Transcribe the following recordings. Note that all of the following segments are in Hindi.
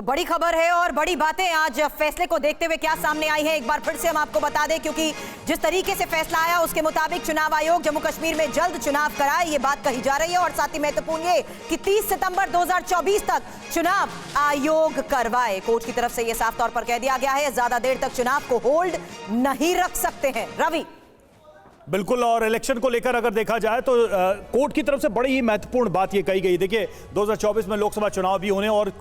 बड़ी खबर है और बड़ी बातें आज फैसले को देखते हुए क्या सामने आई है, एक बार फिर से हम आपको बता दें, क्योंकि जिस तरीके से फैसला आया उसके मुताबिक चुनाव आयोग जम्मू कश्मीर में जल्द चुनाव कराए, ये बात कही जा रही है। और साथ ही महत्वपूर्ण ये कि 30 सितंबर 2024 तक चुनाव आयोग करवाए। कोर्ट की तरफ से यह साफ तौर पर कह दिया गया है, ज्यादा देर तक चुनाव को होल्ड नहीं रख सकते हैं। रवि, बिल्कुल, और इलेक्शन को लेकर अगर देखा जाए तो कोर्ट की तरफ से बड़ी ही महत्वपूर्ण बात ये कही गई। देखिए 2024 में लोकसभा चुनाव भी होने और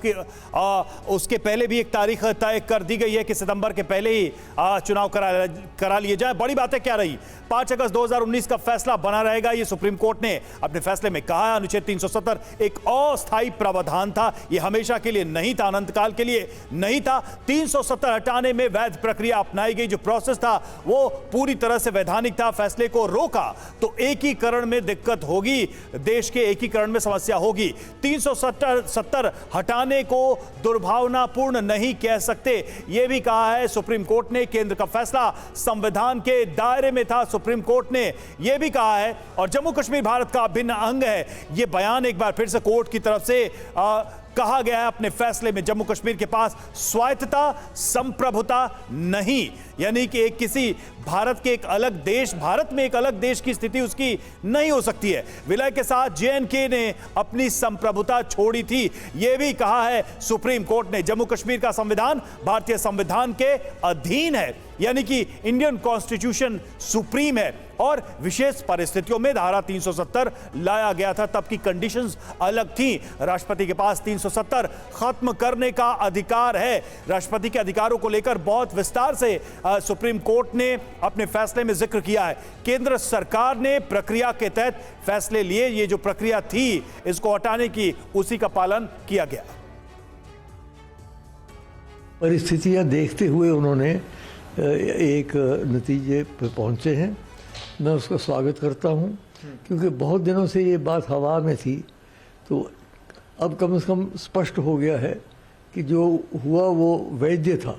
उसके पहले भी एक तारीख तय कर दी गई है कि सितंबर के पहले ही चुनाव करा लिए जाए। बड़ी बातें क्या रही, 5 अगस्त 2019 का फैसला बना रहेगा, ये सुप्रीम कोर्ट ने अपने फैसले में कहा है। अनुच्छेद 370 एक अस्थायी प्रावधान था, ये हमेशा के लिए नहीं था, अनंतकाल के लिए नहीं था। 370 हटाने में वैध प्रक्रिया अपनाई गई, जो प्रोसेस था वो पूरी तरह से वैधानिक था। फैसले को रोका तो एकीकरण में दिक्कत होगी, देश के एकीकरण में समस्या होगी। 370 हटाने को दुर्भावनापूर्ण नहीं कह सकते, यह भी कहा है सुप्रीम कोर्ट ने। केंद्र का फैसला संविधान के दायरे में था, सुप्रीम कोर्ट ने यह भी कहा है। और जम्मू कश्मीर भारत का अभिन्न अंग है, यह बयान एक बार फिर से कोर्ट की तरफ से कहा गया है अपने फैसले में। जम्मू कश्मीर के पास स्वायत्तता, संप्रभुता नहीं, यानी कि किसी भारत के एक अलग देश, भारत में एक अलग देश की स्थिति उसकी नहीं हो सकती है। विलय के साथ JNK ने अपनी संप्रभुता छोड़ी थी, यह भी कहा है सुप्रीम कोर्ट ने। जम्मू कश्मीर का संविधान भारतीय संविधान के अधीन है, यानी कि इंडियन कॉन्स्टिट्यूशन सुप्रीम है। और विशेष परिस्थितियों में धारा 370 लाया गया था, तब की कंडीशंस अलग थी। राष्ट्रपति के पास 370 खत्म करने का अधिकार है। राष्ट्रपति के अधिकारों को लेकर बहुत विस्तार से सुप्रीम कोर्ट ने अपने फैसले में जिक्र किया है। केंद्र सरकार ने प्रक्रिया के तहत फैसले लिए, ये जो प्रक्रिया थी इसको हटाने की, उसी का पालन किया गया। परिस्थितियां देखते हुए उन्होंने एक नतीजे पर पहुंचे हैं, मैं उसका स्वागत करता हूं, क्योंकि बहुत दिनों से ये बात हवा में थी। तो अब कम से कम स्पष्ट हो गया है कि जो हुआ वो वैध था।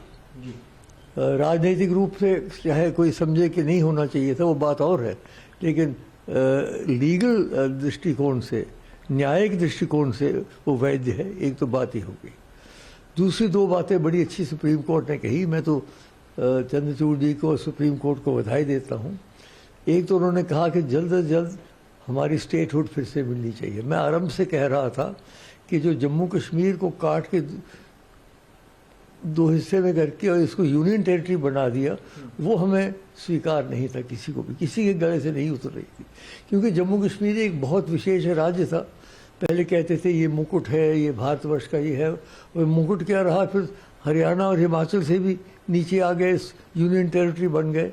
राजनीतिक रूप से चाहे कोई समझे कि नहीं होना चाहिए था, वो बात और है, लेकिन लीगल दृष्टिकोण से, न्यायिक दृष्टिकोण से वो वैध है। एक तो बात ही हो गई। दूसरी दो बातें बड़ी अच्छी सुप्रीम कोर्ट ने कही, मैं तो चंद्रचूड़ जी को, सुप्रीम कोर्ट को बधाई देता हूँ। एक तो उन्होंने कहा कि जल्द से जल्द हमारी स्टेटहुड फिर से मिलनी चाहिए। मैं आरंभ से कह रहा था कि जो जम्मू कश्मीर को काट के दो हिस्से में करके और इसको यूनियन टेरिटरी बना दिया, वो हमें स्वीकार नहीं था, किसी को भी, किसी के गले से नहीं उतर रही थी। क्योंकि जम्मू कश्मीर एक बहुत विशेष राज्य था। पहले कहते थे ये मुकुट है, ये भारतवर्ष का ये है, और मुकुट क्या रहा, फिर हरियाणा और हिमाचल से भी नीचे आ गए, यूनियन टेरिटरी बन गए।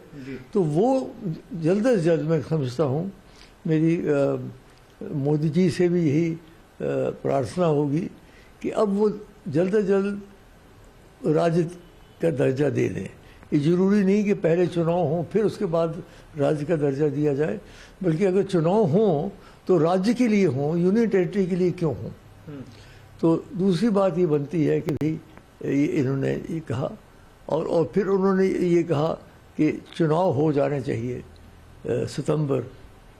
तो वो जल्द से जल्द, मैं समझता हूँ, मेरी मोदी जी से भी यही प्रार्थना होगी कि अब वो जल्द से जल्द राज्य का दर्जा दे दें। ये ज़रूरी नहीं कि पहले चुनाव हों फिर उसके बाद राज्य का दर्जा दिया जाए, बल्कि अगर चुनाव हों तो राज्य के लिए हों, यूनियन टेरिटरी के लिए क्यों हों। तो दूसरी बात ये बनती है कि भाई इन्होंने ये कहा, और फिर उन्होंने ये कहा कि चुनाव हो जाने चाहिए सितंबर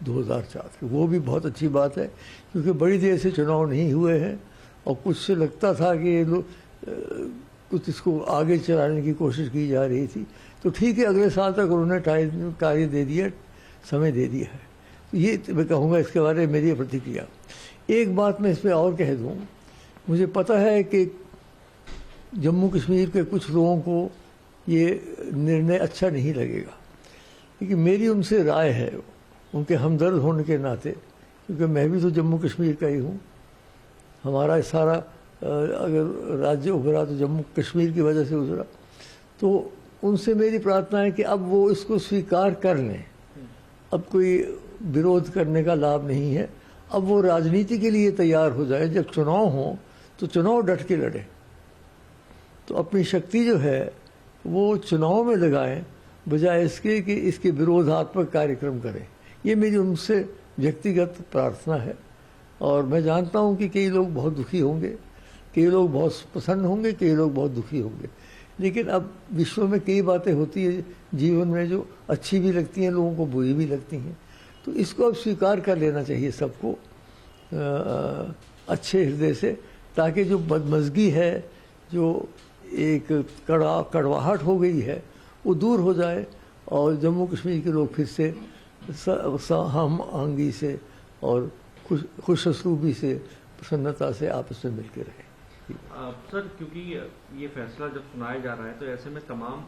2004 के। वो भी बहुत अच्छी बात है, क्योंकि बड़ी देर से चुनाव नहीं हुए हैं और कुछ से लगता था कि ये लोग कुछ इसको आगे चलाने की कोशिश की जा रही थी। तो ठीक है, अगले साल तक उन्होंने कार्य दे दिया, समय दे दिया है। तो ये मैं कहूँगा इसके बारे में मेरी प्रतिक्रिया। एक बात मैं इसमें और कह दूँ, मुझे पता है कि जम्मू कश्मीर के कुछ लोगों को ये निर्णय अच्छा नहीं लगेगा, लेकिन मेरी उनसे राय है, उनके हमदर्द होने के नाते, क्योंकि मैं भी तो जम्मू कश्मीर का ही हूँ। हमारा सारा अगर राज्य उभरा तो जम्मू कश्मीर की वजह से उभरा। तो उनसे मेरी प्रार्थना है कि अब वो इसको स्वीकार कर लें। अब कोई विरोध करने का लाभ नहीं है। अब वो राजनीति के लिए तैयार हो जाए। जब चुनाव हो तो चुनाव डट के लड़े, तो अपनी शक्ति जो है वो चुनाव में लगाएं, बजाय इसके कि इसके विरोधात्मक कार्यक्रम करें। ये मेरी उनसे व्यक्तिगत प्रार्थना है। और मैं जानता हूँ कि कई लोग बहुत दुखी होंगे, कई लोग बहुत प्रसन्न होंगे, कई लोग बहुत दुखी होंगे। लेकिन अब विश्व में कई बातें होती है जीवन में जो अच्छी भी लगती हैं लोगों को, बुरी भी लगती हैं। तो इसको अब स्वीकार कर लेना चाहिए सबको अच्छे हृदय से, ताकि जो बदमज़गी है जो एक कड़वाहट हो गई है वो दूर हो जाए और जम्मू कश्मीर के लोग फिर से हम आहंगी से और खुश असलूबी से प्रसन्नता से आपस में मिलकर रहे। सर, क्योंकि ये फैसला जब सुनाया जा रहा है तो ऐसे में तमाम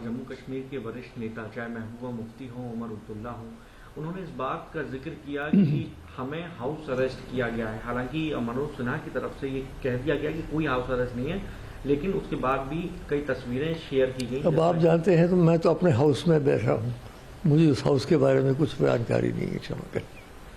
जम्मू कश्मीर के वरिष्ठ नेता, चाहे महबूबा मुफ्ती हों, उमर अब्दुल्ला हों, उन्होंने इस बात का जिक्र किया कि हमें हाउस अरेस्ट किया गया है। हालांकि मनोज सिन्हा की तरफ से ये कह दिया गया कि कोई हाउस अरेस्ट नहीं है, लेकिन उसके बाद भी कई तस्वीरें शेयर की गई। अब आप जानते हैं तो मैं तो अपने हाउस में बैठा हूँ, मुझे उस हाउस के बारे में कुछ जानकारी नहीं है, क्षमा करें।